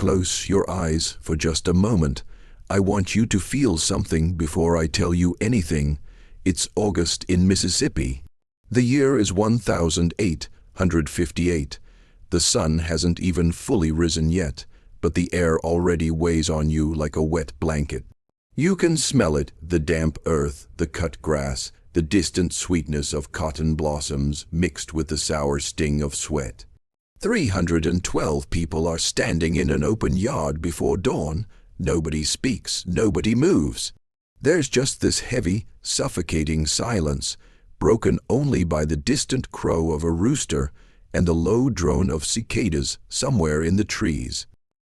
Close your eyes for just a moment. I want you to feel something before I tell you anything. It's August in Mississippi. The year is 1858. The sun hasn't even fully risen yet, but the air already weighs on you like a wet blanket. You can smell it, the damp earth, the cut grass, the distant sweetness of cotton blossoms mixed with the sour sting of sweat. 312 people are standing in an open yard before dawn. Nobody speaks, nobody moves. There's just this heavy, suffocating silence, broken only by the distant crow of a rooster and the low drone of cicadas somewhere in the trees.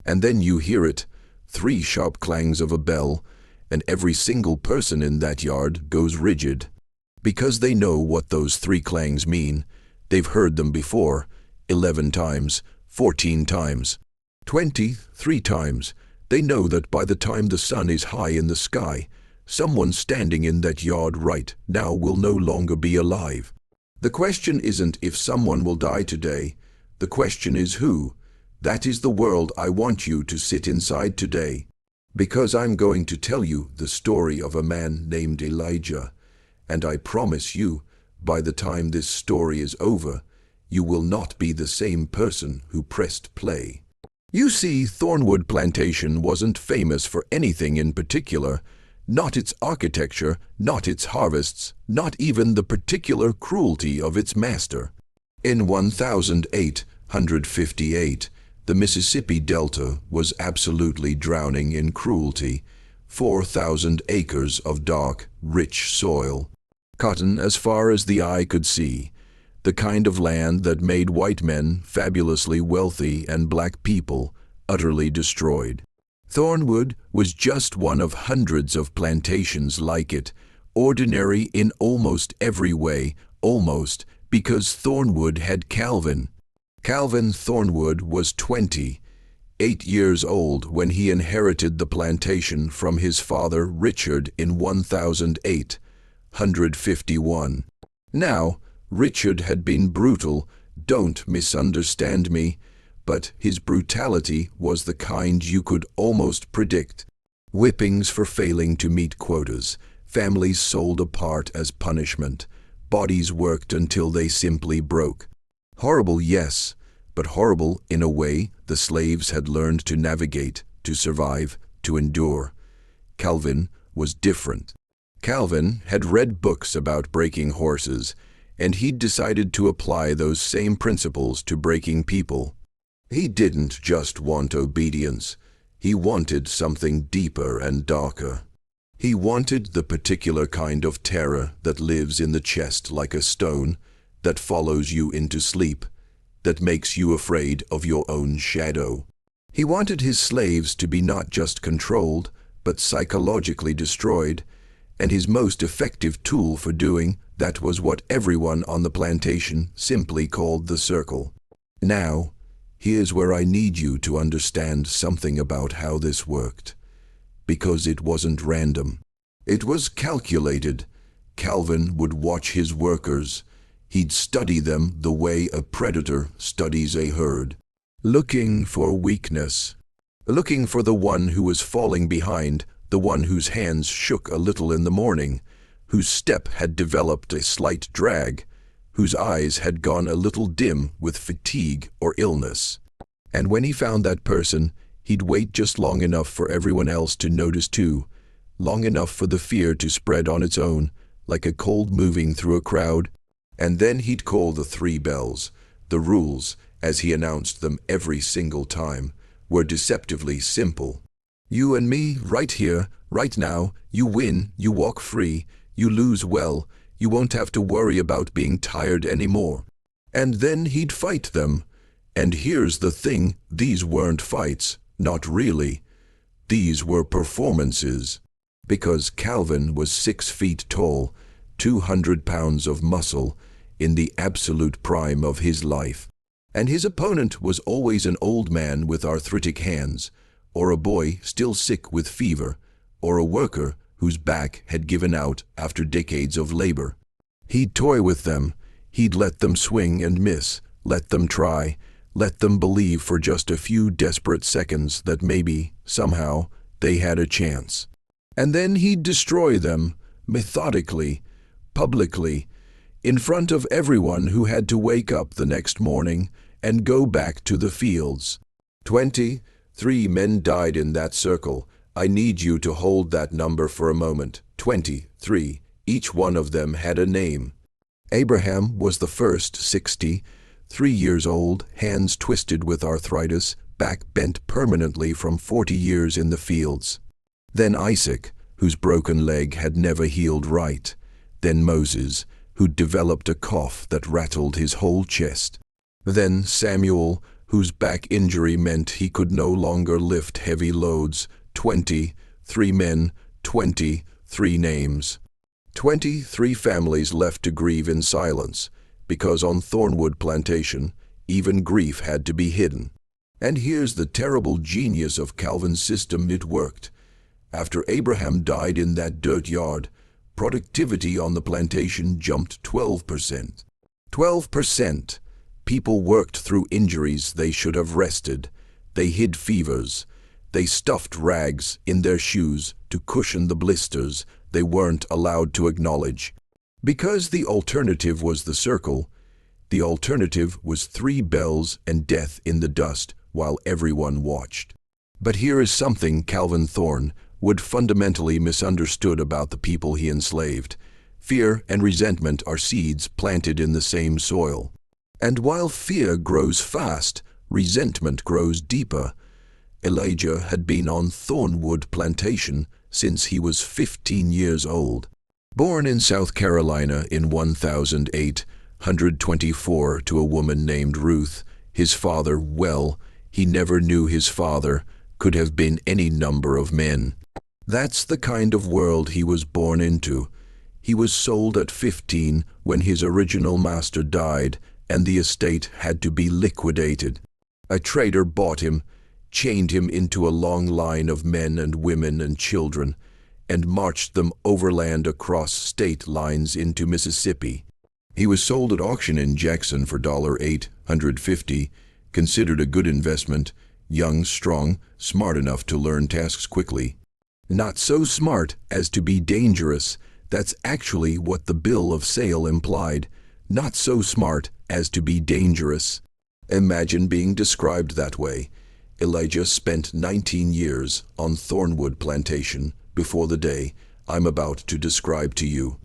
And then you hear it, 3 sharp clangs of a bell, and every single person in that yard goes rigid. Because they know what those 3 clangs mean. They've heard them before, 11 times, 14 times, 23 times. They know that by the time the sun is high in the sky, someone standing in that yard right now will no longer be alive. The question isn't if someone will die today. The question is who. That is the world I want you to sit inside today. Because I'm going to tell you the story of a man named Elijah. And I promise you, by the time this story is over, you will not be the same person who pressed play. You see, Thornwood Plantation wasn't famous for anything in particular, not its architecture, not its harvests, not even the particular cruelty of its master. In 1858, the Mississippi Delta was absolutely drowning in cruelty. 4,000 acres of dark, rich soil. Cotton as far as the eye could see. The kind of land that made white men fabulously wealthy and black people utterly destroyed. Thornwood was just one of hundreds of plantations like it, ordinary in almost every way, almost, because Thornwood had Calvin. Calvin Thornwood was 28 years old when he inherited the plantation from his father Richard in 1851. Now, Richard had been brutal, don't misunderstand me, but his brutality was the kind you could almost predict. Whippings for failing to meet quotas, families sold apart as punishment, bodies worked until they simply broke. Horrible, yes, but horrible in a way the slaves had learned to navigate, to survive, to endure. Calvin was different. Calvin had read books about breaking horses, and he'd decided to apply those same principles to breaking people. He didn't just want obedience. He wanted something deeper and darker. He wanted the particular kind of terror that lives in the chest like a stone, that follows you into sleep, that makes you afraid of your own shadow. He wanted his slaves to be not just controlled, but psychologically destroyed, and his most effective tool for doing that was what everyone on the plantation simply called the circle. Now, here's where I need you to understand something about how this worked. Because it wasn't random. It was calculated. Calvin would watch his workers. He'd study them the way a predator studies a herd. Looking for weakness. Looking for the one who was falling behind, the one whose hands shook a little in the morning, whose step had developed a slight drag, whose eyes had gone a little dim with fatigue or illness. And when he found that person, he'd wait just long enough for everyone else to notice too, long enough for the fear to spread on its own, like a cold moving through a crowd, and then he'd call the 3 bells. The rules, as he announced them every single time, were deceptively simple. You and me, right here, right now, you win, you walk free, you lose well, you won't have to worry about being tired anymore. And then he'd fight them. And here's the thing, these weren't fights, not really. These were performances. Because Calvin was 6 feet tall, 200 pounds of muscle, in the absolute prime of his life. And his opponent was always an old man with arthritic hands, or a boy still sick with fever, or a worker whose back had given out after decades of labor. He'd toy with them. He'd let them swing and miss, let them try, let them believe for just a few desperate seconds that maybe, somehow, they had a chance. And then he'd destroy them, methodically, publicly, in front of everyone who had to wake up the next morning and go back to the fields. 23 men died in that circle. I need you to hold that number for a moment. 23. Each one of them had a name. Abraham was the first, 63 years old, hands twisted with arthritis, back bent permanently from 40 years in the fields. Then Isaac, whose broken leg had never healed right. Then Moses, who'd developed a cough that rattled his whole chest. Then Samuel, whose back injury meant he could no longer lift heavy loads. 23 men, 23 names. 23 families left to grieve in silence, because on Thornwood plantation, even grief had to be hidden. And here's the terrible genius of Calvin's system: it worked. After Abraham died in that dirt yard, productivity on the plantation jumped 12%. 12%! People worked through injuries they should have rested. They hid fevers. They stuffed rags in their shoes to cushion the blisters they weren't allowed to acknowledge. Because the alternative was the circle, the alternative was 3 bells and death in the dust while everyone watched. But here is something Calvin Thornwood fundamentally misunderstood about the people he enslaved. Fear and resentment are seeds planted in the same soil. And while fear grows fast, resentment grows deeper. Elijah had been on Thornwood plantation since he was 15 years old. Born in South Carolina in 1824 to a woman named Ruth, his father, well, he never knew his father, could have been any number of men. That's the kind of world he was born into. He was sold at 15 when his original master died, and the estate had to be liquidated. A trader bought him, chained him into a long line of men and women and children, and marched them overland across state lines into Mississippi. He was sold at auction in Jackson for $850, considered a good investment, young, strong, smart enough to learn tasks quickly. Not so smart as to be dangerous. That's actually what the bill of sale implied. Not so smart as to be dangerous. Imagine being described that way. Elijah spent 19 years on Thornwood plantation before the day I'm about to describe to you.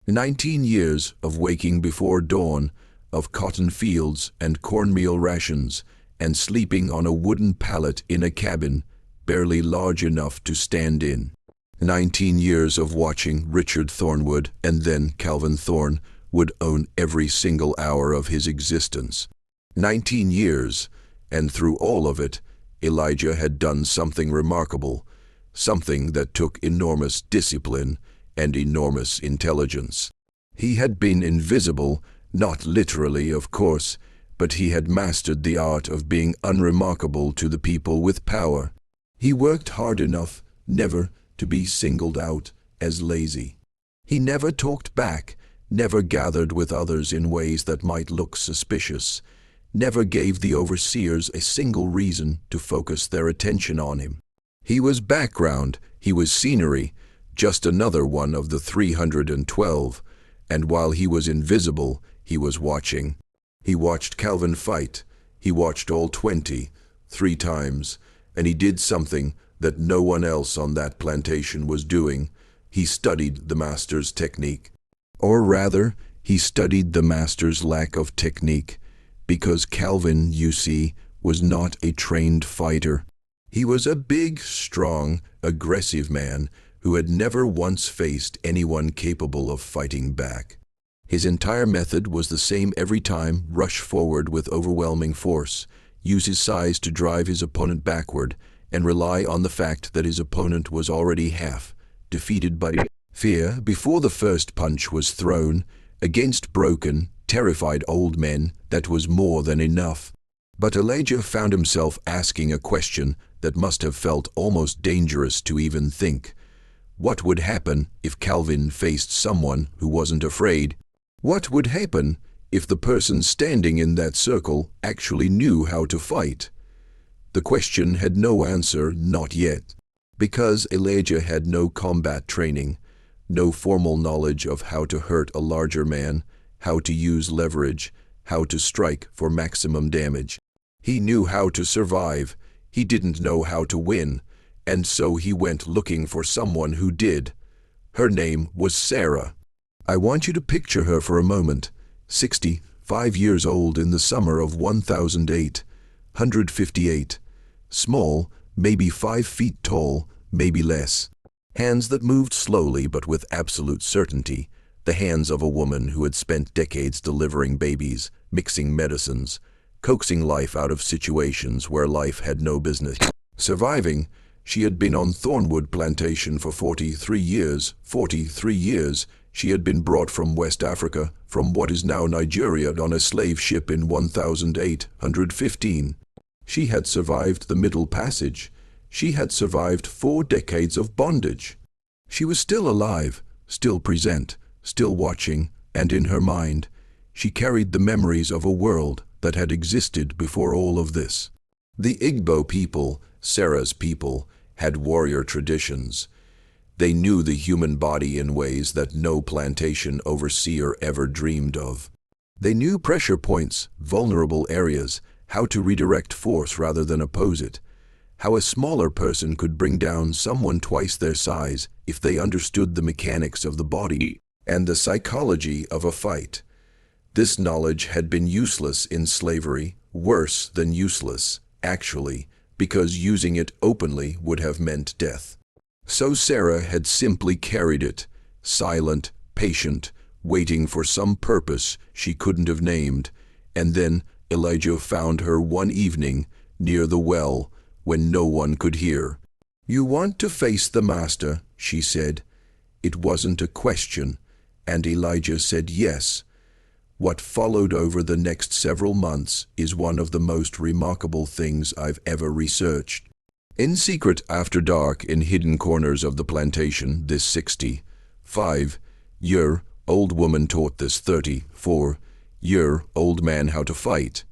19 years of waking before dawn, of cotton fields and cornmeal rations, and sleeping on a wooden pallet in a cabin barely large enough to stand in. 19 years of watching Richard Thornwood and then Calvin Thornwood own every single hour of his existence. 19 years, and through all of it, Elijah had done something remarkable, something that took enormous discipline and enormous intelligence. He had been invisible, not literally, of course, but he had mastered the art of being unremarkable to the people with power. He worked hard enough never to be singled out as lazy. He never talked back, never gathered with others in ways that might look suspicious, never gave the overseers a single reason to focus their attention on him. He was background, he was scenery, just another one of the 312, and while he was invisible, he was watching. He watched Calvin fight. He watched all 20, 3 times, and he did something that no one else on that plantation was doing. He studied the master's technique. Or rather, he studied the master's lack of technique, because Calvin, you see, was not a trained fighter. He was a big, strong, aggressive man who had never once faced anyone capable of fighting back. His entire method was the same every time: rush forward with overwhelming force, use his size to drive his opponent backward, and rely on the fact that his opponent was already half defeated by fear before the first punch was thrown. Against broken, terrified old men, that was more than enough. But Elijah found himself asking a question that must have felt almost dangerous to even think. What would happen if Calvin faced someone who wasn't afraid? What would happen if the person standing in that circle actually knew how to fight. The question had no answer, not yet, because Elijah had no combat training, no formal knowledge of how to hurt a larger man, how to use leverage, how to strike for maximum damage. He knew how to survive, he didn't know how to win, and so he went looking for someone who did. Her name was Sarah. I want you to picture her for a moment. 65 years old in the summer of 158. Small, maybe 5 feet tall, maybe less. Hands that moved slowly but with absolute certainty. The hands of a woman who had spent decades delivering babies, mixing medicines, coaxing life out of situations where life had no business surviving. She had been on Thornwood plantation for 43 years. 43 years. She had been brought from West Africa, from what is now Nigeria, on a slave ship in 1815. She had survived the Middle Passage. She had survived 4 decades of bondage. She was still alive, still present, still watching, and in her mind, she carried the memories of a world that had existed before all of this. The Igbo people, Sarah's people, had warrior traditions. They knew the human body in ways that no plantation overseer ever dreamed of. They knew pressure points, vulnerable areas, how to redirect force rather than oppose it, how a smaller person could bring down someone twice their size if they understood the mechanics of the body and the psychology of a fight. This knowledge had been useless in slavery, worse than useless, actually, because using it openly would have meant death. So Sarah had simply carried it, silent, patient, waiting for some purpose she couldn't have named, and then Elijah found her one evening near the well when no one could hear. "You want to face the master," she said. It wasn't a question, and Elijah said yes. What followed over the next several months is one of the most remarkable things I've ever researched. In secret after dark in hidden corners of the plantation, this 65-year-old woman taught this 34-year-old man how to fight.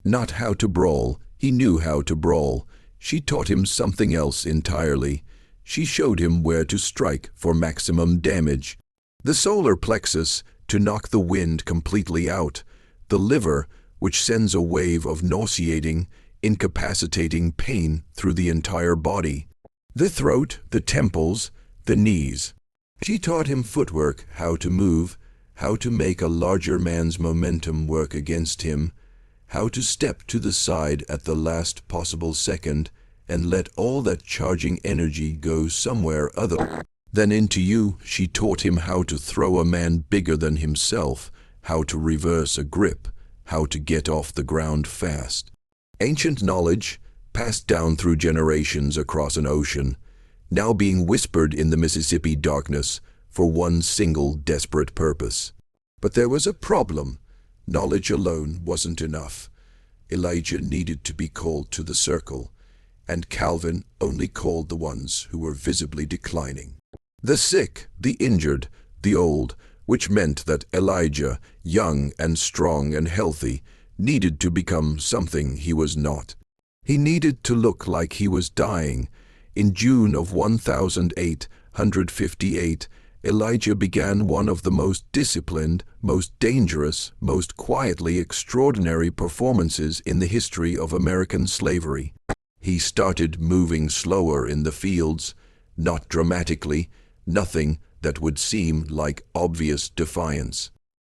Not how to brawl, he knew how to brawl. She taught him something else entirely. She showed him where to strike for maximum damage. The solar plexus, to knock the wind completely out. The liver, which sends a wave of nauseating, incapacitating pain through the entire body. The throat, the temples, the knees. She taught him footwork, how to move, how to make a larger man's momentum work against him, how to step to the side at the last possible second and let all that charging energy go somewhere other than into you. She taught him how to throw a man bigger than himself, how to reverse a grip, how to get off the ground fast. Ancient knowledge, passed down through generations across an ocean, now being whispered in the Mississippi darkness for one single desperate purpose. But there was a problem. Knowledge alone wasn't enough. Elijah needed to be called to the circle, and Calvin only called the ones who were visibly declining. The sick, the injured, the old, which meant that Elijah, young and strong and healthy, needed to become something he was not. He needed to look like he was dying. In June of 1858, Elijah began one of the most disciplined, most dangerous, most quietly extraordinary performances in the history of American slavery. He started moving slower in the fields, not dramatically, nothing that would seem like obvious defiance.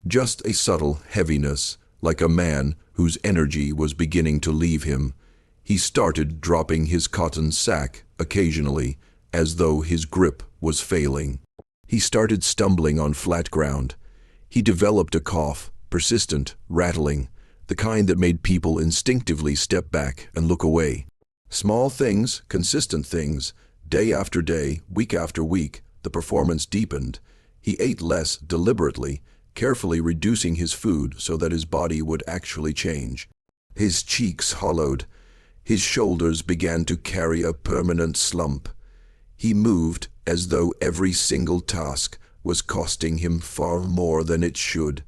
Just a subtle heaviness, like a man whose energy was beginning to leave him. He started dropping his cotton sack occasionally, as though his grip was failing. He started stumbling on flat ground. He developed a cough, persistent, rattling, the kind that made people instinctively step back and look away. Small things, consistent things, day after day, week after week, the performance deepened. He ate less deliberately, carefully reducing his food so that his body would actually change. His cheeks hollowed. His shoulders began to carry a permanent slump. He moved as though every single task was costing him far more than it should.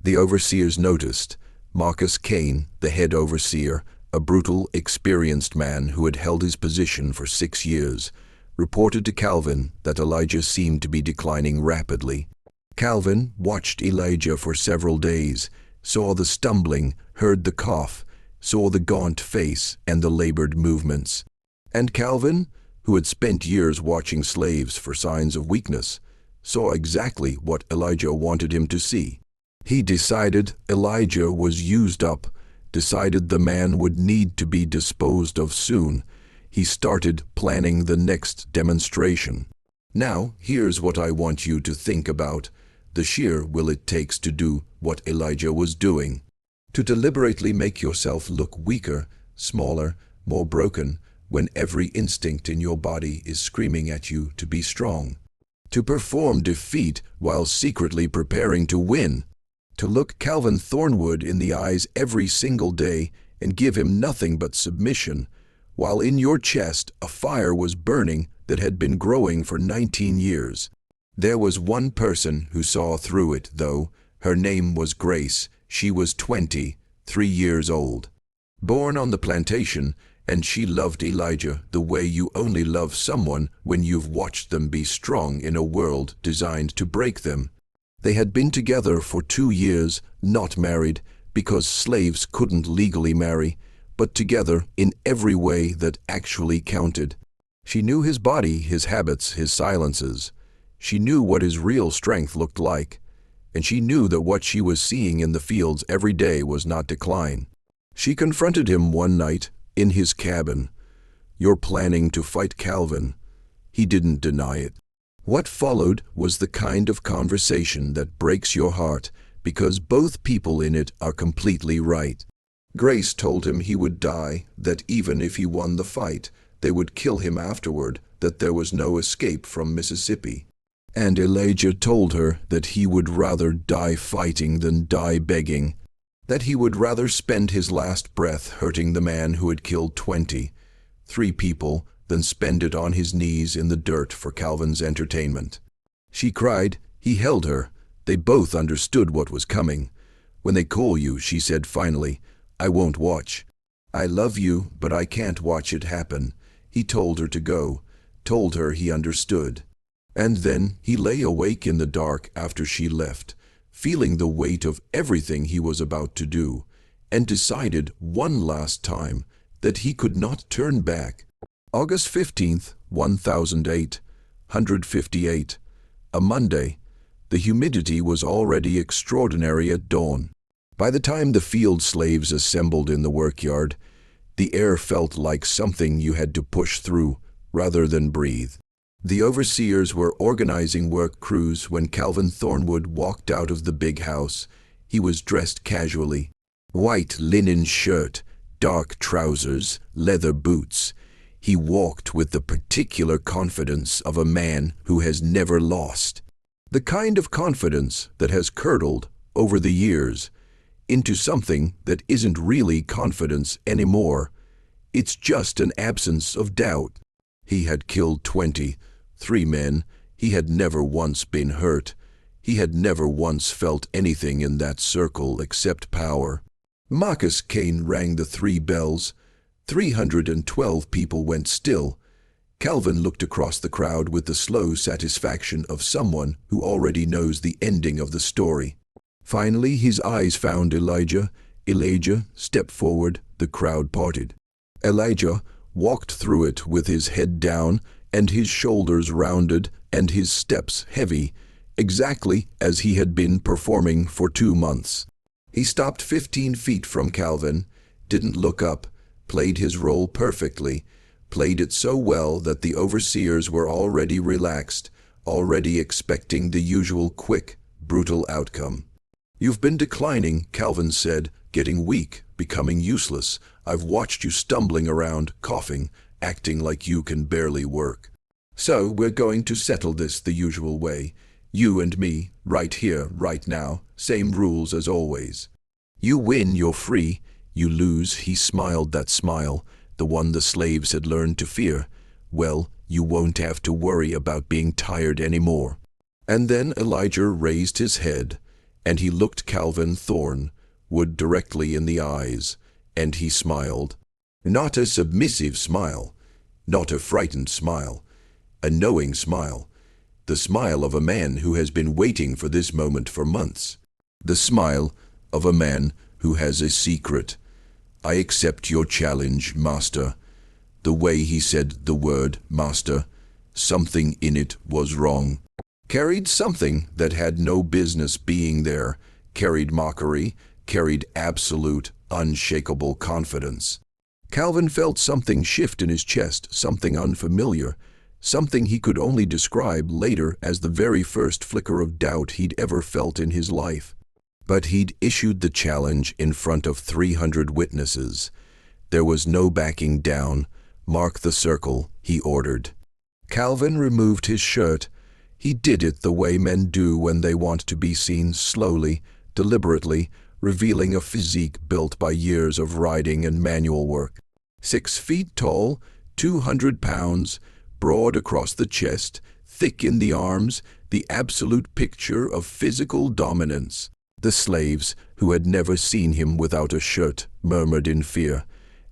The overseers noticed. Marcus Kane, the head overseer, a brutal, experienced man who had held his position for 6 years, reported to Calvin that Elijah seemed to be declining rapidly. Calvin watched Elijah for several days, saw the stumbling, heard the cough, saw the gaunt face and the labored movements. And Calvin, who had spent years watching slaves for signs of weakness, saw exactly what Elijah wanted him to see. He decided Elijah was used up, decided the man would need to be disposed of soon. He started planning the next demonstration. Now, here's what I want you to think about the sheer will it takes to do what Elijah was doing. To deliberately make yourself look weaker, smaller, more broken, when every instinct in your body is screaming at you to be strong. To perform defeat while secretly preparing to win. To look Calvin Thornwood in the eyes every single day and give him nothing but submission, while in your chest a fire was burning that had been growing for 19 years. There was one person who saw through it, though. Her name was Grace. She was 23 years old. Born on the plantation, and she loved Elijah the way you only love someone when you've watched them be strong in a world designed to break them. They had been together for 2 years, not married, because slaves couldn't legally marry, but together in every way that actually counted. She knew his body, his habits, his silences. She knew what his real strength looked like, and she knew that what she was seeing in the fields every day was not decline. She confronted him one night in his cabin. "You're planning to fight Calvin." He didn't deny it. What followed was the kind of conversation that breaks your heart because both people in it are completely right. Grace told him he would die, that even if he won the fight, they would kill him afterward, that there was no escape from Mississippi. And Elijah told her that he would rather die fighting than die begging, that he would rather spend his last breath hurting the man who had killed 23 people than spend it on his knees in the dirt for Calvin's entertainment. She cried. He held her. They both understood what was coming. "When they call you," she said finally, "I won't watch. I love you, but I can't watch it happen." He told her to go, told her he understood. And then he lay awake in the dark after she left, feeling the weight of everything he was about to do, and decided one last time that he could not turn back. August 15th, 1858, a Monday. The humidity was already extraordinary at dawn. By the time the field slaves assembled in the workyard, the air felt like something you had to push through rather than breathe. The overseers were organizing work crews when Calvin Thornwood walked out of the big house. He was dressed casually. White linen shirt, dark trousers, leather boots. He walked with the particular confidence of a man who has never lost. The kind of confidence that has curdled over the years into something that isn't really confidence anymore. It's just an absence of doubt. He had killed 23 men. He had never once been hurt. He had never once felt anything in that circle except power. Marcus Kane rang the 3 bells. 312 people went still. Calvin looked across the crowd with the slow satisfaction of someone who already knows the ending of the story. Finally, his eyes found Elijah. Elijah stepped forward. The crowd parted. Elijah walked through it with his head down and his shoulders rounded and his steps heavy, exactly as he had been performing for 2 months. He stopped 15 feet from Calvin, didn't look up, played his role perfectly, played it so well that the overseers were already relaxed, already expecting the usual quick, brutal outcome. "You've been declining," Calvin said, "getting weak, becoming useless. I've watched you stumbling around, coughing, acting like you can barely work. So we're going to settle this the usual way. You and me, right here, right now, same rules as always. You win, you're free. You lose," he smiled that smile, the one the slaves had learned to fear. "Well, you won't have to worry about being tired anymore." And then Elijah raised his head. and he looked Calvin Thornwood directly in the eyes, and he smiled. Not a submissive smile, not a frightened smile, a knowing smile, the smile of a man who has been waiting for this moment for months, the smile of a man who has a secret. I accept your challenge, master. The way he said the word master, something in it was wrong. Carried something that had no business being there, carried mockery, carried absolute, unshakable confidence. Calvin felt something shift in his chest, something unfamiliar, something he could only describe later as the very first flicker of doubt he'd ever felt in his life. But he'd issued the challenge in front of 300 witnesses. There was no backing down. Mark the circle, he ordered. Calvin removed his shirt. He did it the way men do when they want to be seen, slowly, deliberately, revealing a physique built by years of riding and manual work. 6 feet tall, 200 pounds, broad across the chest, thick in the arms, the absolute picture of physical dominance. The slaves, who had never seen him without a shirt, murmured in fear.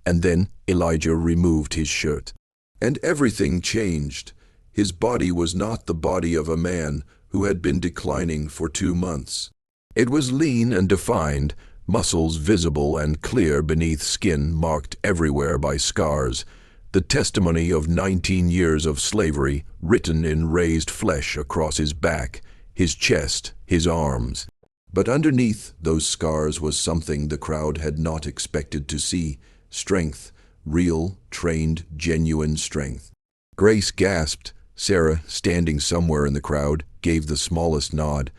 And then Elijah removed his shirt. And everything changed. His body was not the body of a man who had been declining for 2 months. It was lean and defined, muscles visible and clear beneath skin marked everywhere by scars, the testimony of 19 years of slavery written in raised flesh across his back, his chest, his arms. But underneath those scars was something the crowd had not expected to see: strength, real, trained, genuine strength. Grace gasped. Sarah, standing somewhere in the crowd, gave the smallest nod.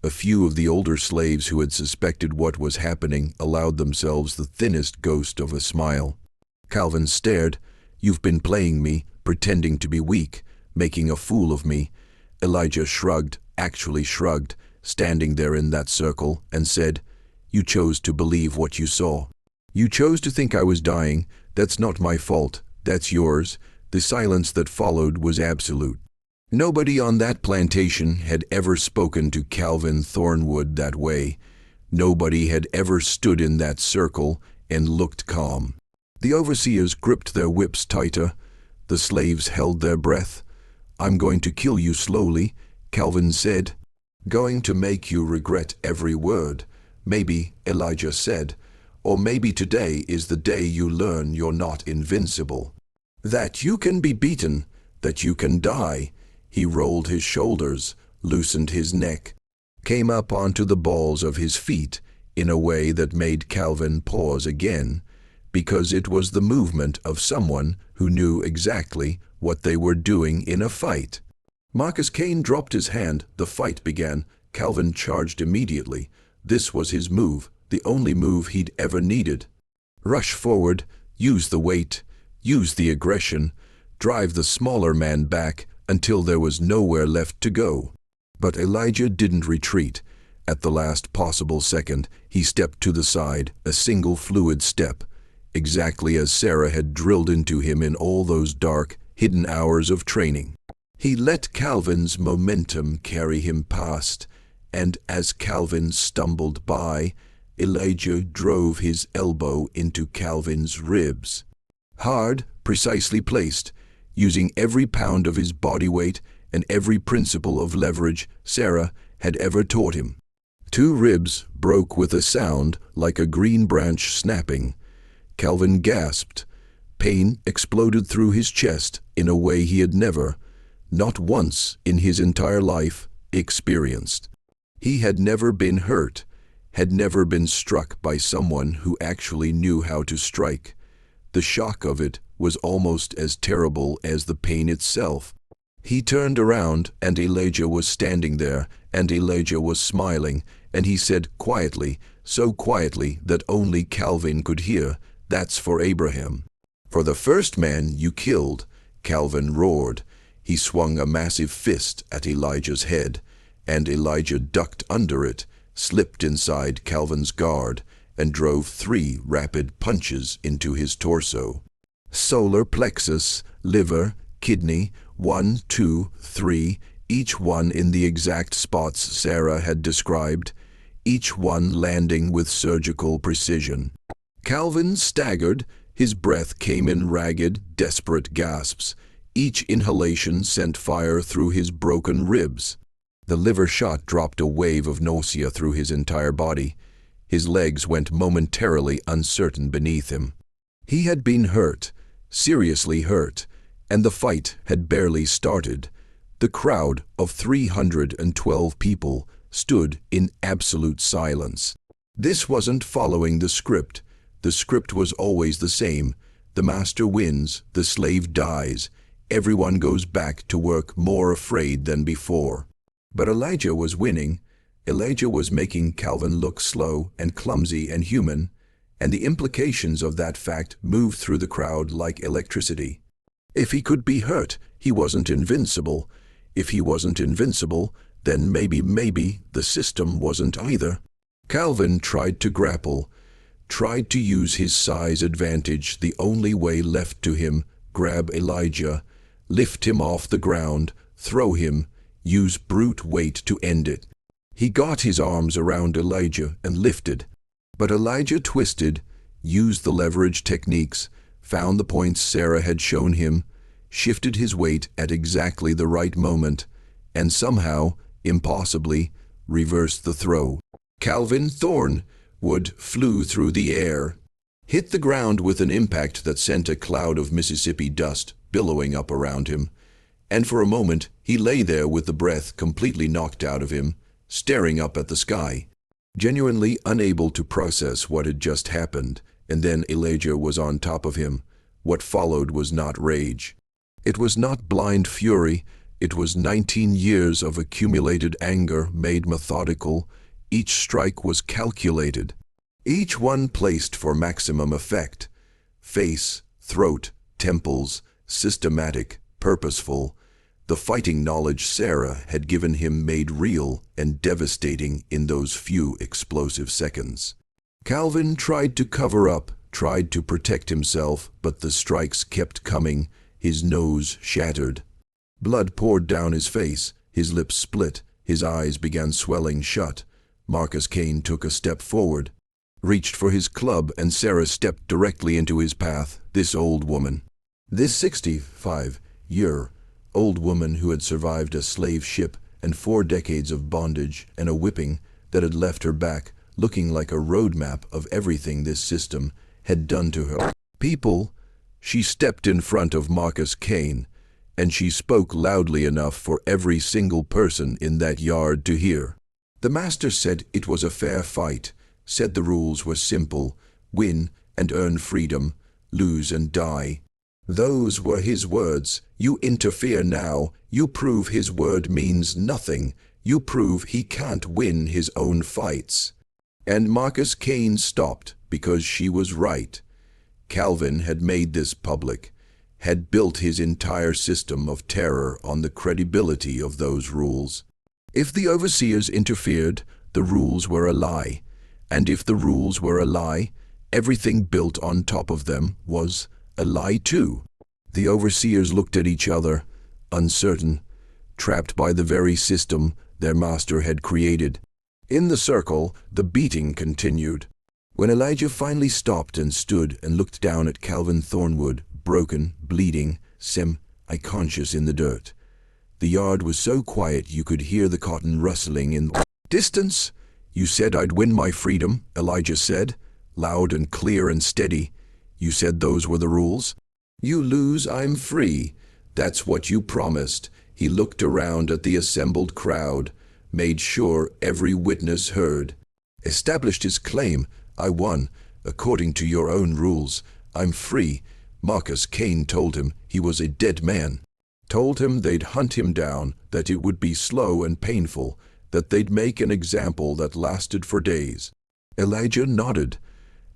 A few of the older slaves who had suspected what was happening allowed themselves the thinnest ghost of a smile. Calvin stared. You've been playing me, pretending to be weak, making a fool of me. Elijah shrugged, actually shrugged, standing there in that circle, and said, You chose to believe what you saw. You chose to think I was dying. That's not my fault. That's yours. The silence that followed was absolute. Nobody on that plantation had ever spoken to Calvin Thornwood that way. Nobody had ever stood in that circle and looked calm. The overseers gripped their whips tighter. The slaves held their breath. I'm going to kill you slowly, Calvin said. Going to make you regret every word, maybe, Elijah said. Or maybe today is the day you learn you're not invincible. That you can be beaten, that you can die. He rolled his shoulders, loosened his neck, came up onto the balls of his feet in a way that made Calvin pause again, because it was the movement of someone who knew exactly what they were doing in a fight. Marcus Kane dropped his hand. The fight began. Calvin charged immediately. This was his move, the only move he'd ever needed. Rush forward, use the weight, use the aggression, drive the smaller man back until there was nowhere left to go. But Elijah didn't retreat. At the last possible second, he stepped to the side, a single fluid step, exactly as Sarah had drilled into him in all those dark, hidden hours of training. He let Calvin's momentum carry him past, and as Calvin stumbled by, Elijah drove his elbow into Calvin's ribs. Hard, precisely placed, using every pound of his body weight and every principle of leverage Sarah had ever taught him. 2 ribs broke with a sound like a green branch snapping. Calvin gasped. Pain exploded through his chest in a way he had never, not once in his entire life, experienced. He had never been hurt, had never been struck by someone who actually knew how to strike. The shock of it was almost as terrible as the pain itself. He turned around, and Elijah was standing there, and Elijah was smiling, and he said quietly, so quietly that only Calvin could hear, That's for Abraham. For the first man you killed, Calvin roared. He swung a massive fist at Elijah's head, and Elijah ducked under it, slipped inside Calvin's guard, and drove 3 rapid punches into his torso. Solar plexus, liver, kidney, 1, 2, 3, each one in the exact spots Sarah had described. each one landing with surgical precision. Calvin staggered. His breath came in ragged, desperate gasps. Each inhalation sent fire through his broken ribs. The liver shot dropped a wave of nausea through his entire body. His legs went momentarily uncertain beneath him. He had been hurt, seriously hurt, and the fight had barely started. The crowd of 312 people stood in absolute silence. This wasn't following the script. The script was always the same. The master wins, the slave dies. Everyone goes back to work more afraid than before. But Elijah was winning. Elijah was making Calvin look slow and clumsy and human, and the implications of that fact moved through the crowd like electricity. If he could be hurt, he wasn't invincible. If he wasn't invincible, then maybe the system wasn't either. Calvin tried to grapple, tried to use his size advantage the only way left to him, grab Elijah, lift him off the ground, throw him, use brute weight to end it. He got his arms around Elijah and lifted. But Elijah twisted, used the leverage techniques, found the points Sarah had shown him, shifted his weight at exactly the right moment, and somehow, impossibly, reversed the throw. Calvin Thornwood flew through the air, hit the ground with an impact that sent a cloud of Mississippi dust billowing up around him, and for a moment he lay there with the breath completely knocked out of him, staring up at the sky, genuinely unable to process what had just happened. And then Elijah was on top of him. What followed was not rage. It was not blind fury. It was 19 years of accumulated anger made methodical. Each strike was calculated, each one placed for maximum effect. Face, throat, temples, systematic, purposeful. The fighting knowledge Sarah had given him made real and devastating in those few explosive seconds. Calvin tried to cover up, tried to protect himself, but the strikes kept coming. His nose shattered. Blood poured down his face, his lips split, his eyes began swelling shut. Marcus Kane took a step forward, reached for his club, and Sarah stepped directly into his path. This old woman, this 65-year-old woman who had survived a slave ship and 4 decades of bondage and a whipping that had left her back looking like a roadmap of everything this system had done to her people. She stepped in front of Marcus Kane, and she spoke loudly enough for every single person in that yard to hear. The master said it was a fair fight, said the rules were simple: win and earn freedom, lose and die. Those were his words. You interfere now. You prove his word means nothing. You prove he can't win his own fights. And Marcus Kane stopped because she was right. Calvin had made this public, had built his entire system of terror on the credibility of those rules. If the overseers interfered, the rules were a lie. And if the rules were a lie, everything built on top of them was a lie too. The overseers looked at each other, uncertain, trapped by the very system their master had created. In the circle, the beating continued. When Elijah finally stopped and stood and looked down at Calvin Thornwood, broken, bleeding, semi-conscious in the dirt, the yard was so quiet you could hear the cotton rustling in the distance. You said I'd win my freedom, Elijah said, loud and clear and steady. You said those were the rules. You lose, I'm free. That's what you promised. He looked around at the assembled crowd, made sure every witness heard, established his claim. I won, according to your own rules. I'm free. Marcus Kane told him he was a dead man. Told him they'd hunt him down, that it would be slow and painful, that they'd make an example that lasted for days. Elijah nodded,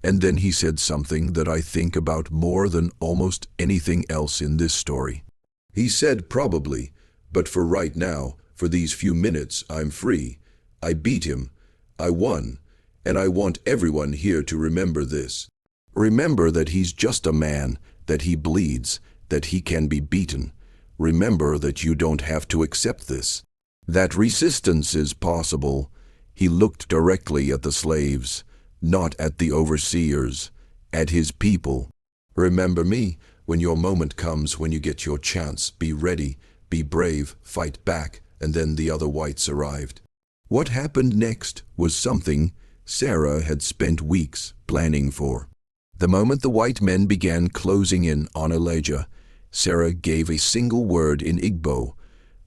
and then he said something that I think about more than almost anything else in this story. He said probably, but for right now, for these few minutes, I'm free. I beat him. I won. And I want everyone here to remember this. Remember that he's just a man, that he bleeds, that he can be beaten. Remember that you don't have to accept this. That resistance is possible. He looked directly at the slaves, not at the overseers, at his people. "Remember me when your moment comes, when you get your chance. Be ready, be brave, fight back." And then the other whites arrived. What happened next was something Sarah had spent weeks planning for. The moment the white men began closing in on Elijah, Sarah gave a single word in Igbo,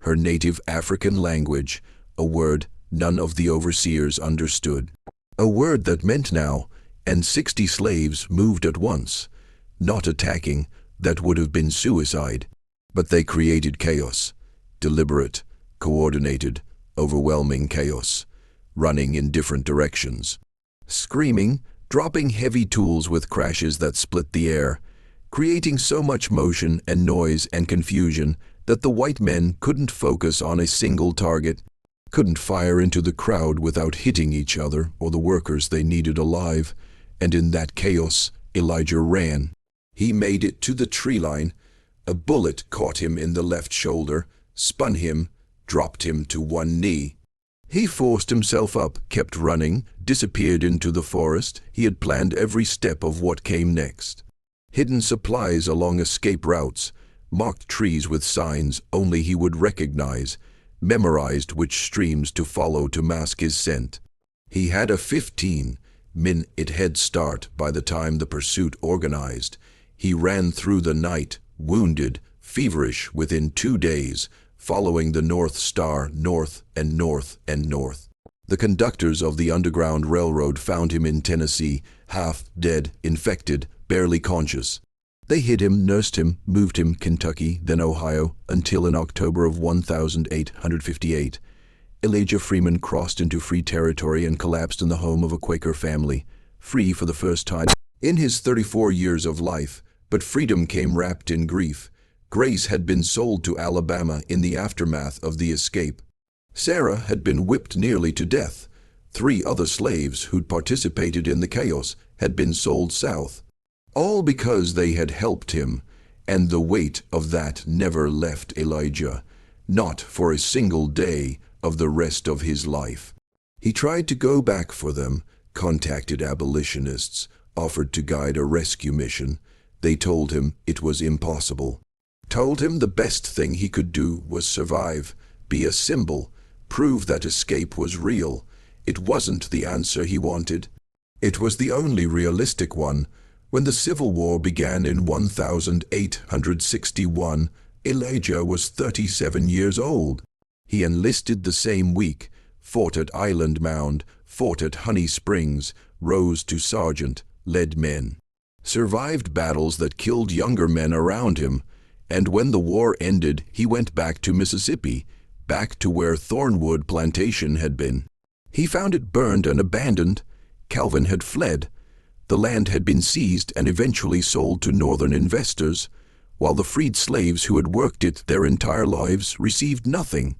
her native African language, a word none of the overseers understood. A word that meant now, and 60 slaves moved at once, not attacking, that would have been suicide. But they created chaos, deliberate, coordinated, overwhelming chaos, running in different directions, screaming, dropping heavy tools with crashes that split the air, creating so much motion and noise and confusion that the white men couldn't focus on a single target, couldn't fire into the crowd without hitting each other or the workers they needed alive. And in that chaos, Elijah ran. He made it to the tree line. A bullet caught him in the left shoulder, spun him, dropped him to one knee. He forced himself up, kept running, disappeared into the forest. He had planned every step of what came next. Hidden supplies along escape routes, marked trees with signs only he would recognize, memorized which streams to follow to mask his scent. He had a 15-minute head start by the time the pursuit organized. He ran through the night, wounded, feverish within 2 days, following the North Star north and north and north. The conductors of the Underground Railroad found him in Tennessee, half dead, infected, barely conscious. They hid him, nursed him, moved him Kentucky, then Ohio, until in October of 1858, Elijah Freeman crossed into free territory and collapsed in the home of a Quaker family, free for the first time in his 34 years of life. But freedom came wrapped in grief. Grace had been sold to Alabama in the aftermath of the escape. Sarah had been whipped nearly to death. 3 other slaves who'd participated in the chaos had been sold south. All because they had helped him, and the weight of that never left Elijah, not for a single day of the rest of his life. He tried to go back for them, contacted abolitionists, offered to guide a rescue mission. They told him it was impossible. Told him the best thing he could do was survive, be a symbol, prove that escape was real. It wasn't the answer he wanted. It was the only realistic one. When the Civil War began in 1861, Elijah was 37 years old. He enlisted the same week, fought at Island Mound, fought at Honey Springs, rose to sergeant, led men, survived battles that killed younger men around him. And when the war ended, he went back to Mississippi, back to where Thornwood plantation had been. He found it burned and abandoned. Calvin had fled. The land had been seized and eventually sold to northern investors, while the freed slaves who had worked it their entire lives received nothing.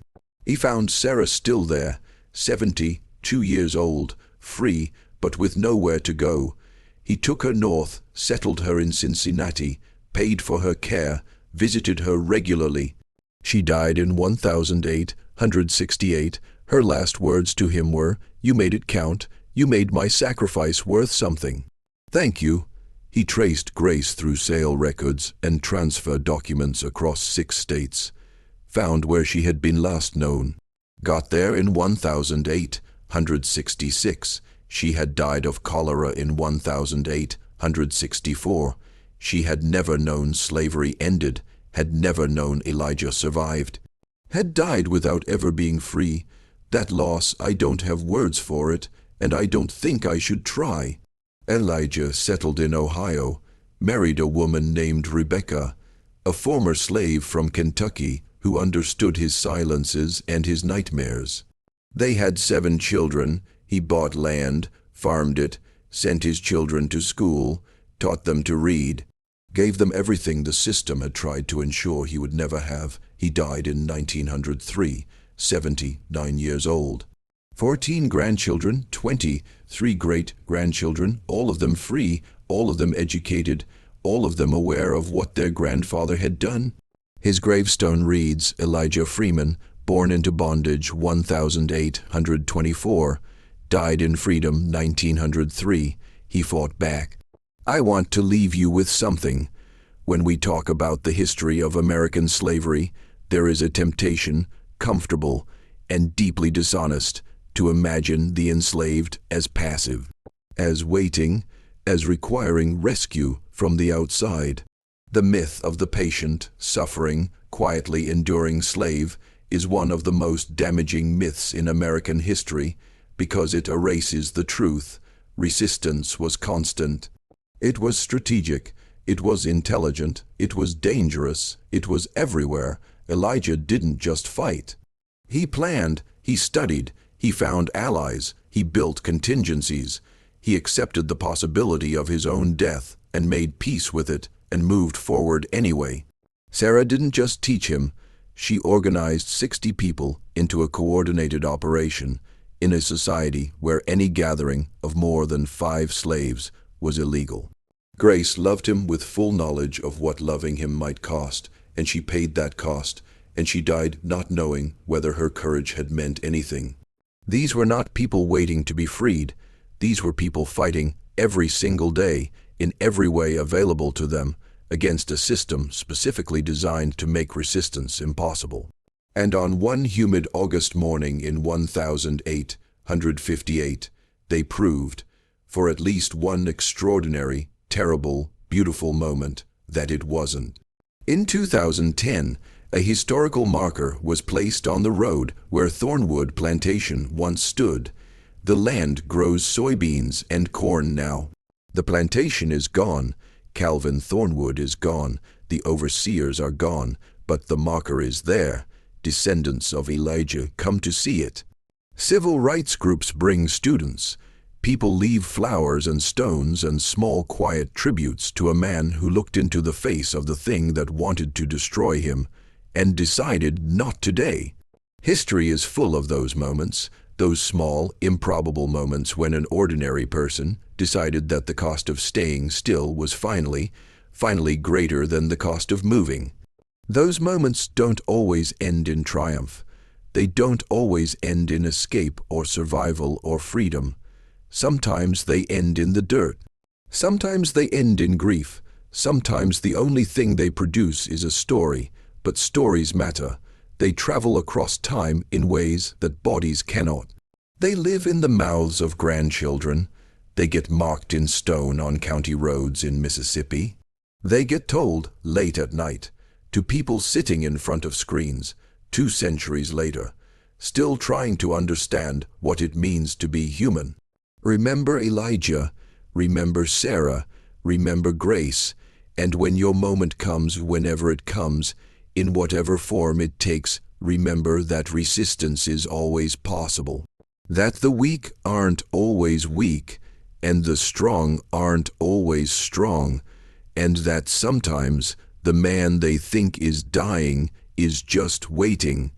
He found Sarah still there, 72 years old, free, but with nowhere to go. He took her north, settled her in Cincinnati, paid for her care, visited her regularly. She died in 1868. Her last words to him were, "You made it count. You made my sacrifice worth something. Thank you." He traced Grace through sale records and transfer documents across 6 states, found where she had been last known. Got there in 1866. She had died of cholera in 1864. She had never known slavery ended, had never known Elijah survived, had died without ever being free. That loss, I don't have words for it, and I don't think I should try. Elijah settled in Ohio, married a woman named Rebecca, a former slave from Kentucky who understood his silences and his nightmares. They had 7 children. He bought land, farmed it, sent his children to school, taught them to read, gave them everything the system had tried to ensure he would never have. He died in 1903, 79 years old. 14 grandchildren, 23 great-grandchildren, all of them free, all of them educated, all of them aware of what their grandfather had done. His gravestone reads, Elijah Freeman, born into bondage 1824, died in freedom 1903. He fought back. I want to leave you with something. When we talk about the history of American slavery, there is a temptation, comfortable and deeply dishonest, to imagine the enslaved as passive, as waiting, as requiring rescue from the outside. The myth of the patient, suffering, quietly enduring slave is one of the most damaging myths in American history because it erases the truth. Resistance was constant. It was strategic. It was intelligent. It was dangerous. It was everywhere. Elijah didn't just fight. He planned. He studied. He found allies. He built contingencies. He accepted the possibility of his own death and made peace with it and moved forward anyway. Sarah didn't just teach him. She organized 60 people into a coordinated operation in a society where any gathering of more than 5 slaves was illegal. Grace loved him with full knowledge of what loving him might cost, and she paid that cost, and she died not knowing whether her courage had meant anything. These were not people waiting to be freed. These were people fighting every single day, in every way available to them, against a system specifically designed to make resistance impossible. And on one humid August morning in 1858, they proved, for at least one extraordinary, terrible, beautiful moment, that it wasn't. In 2010, a historical marker was placed on the road where Thornwood plantation once stood. The land grows soybeans and corn now. The plantation is gone. Calvin Thornwood is gone. The overseers are gone, but the marker is there. Descendants of Elijah come to see it. Civil rights groups bring students. People leave flowers and stones and small quiet tributes to a man who looked into the face of the thing that wanted to destroy him and decided not today. History is full of those moments, those small, improbable moments when an ordinary person decided that the cost of staying still was finally greater than the cost of moving. Those moments don't always end in triumph. They don't always end in escape or survival or freedom. Sometimes they end in the dirt. Sometimes they end in grief. Sometimes the only thing they produce is a story, but stories matter. They travel across time in ways that bodies cannot. They live in the mouths of grandchildren. They get marked in stone on county roads in Mississippi. They get told late at night to people sitting in front of screens 2 centuries later, still trying to understand what it means to be human. Remember Elijah, remember Sarah, remember Grace, and when your moment comes, whenever it comes, in whatever form it takes, remember that resistance is always possible. That the weak aren't always weak, and the strong aren't always strong, and that sometimes the man they think is dying is just waiting,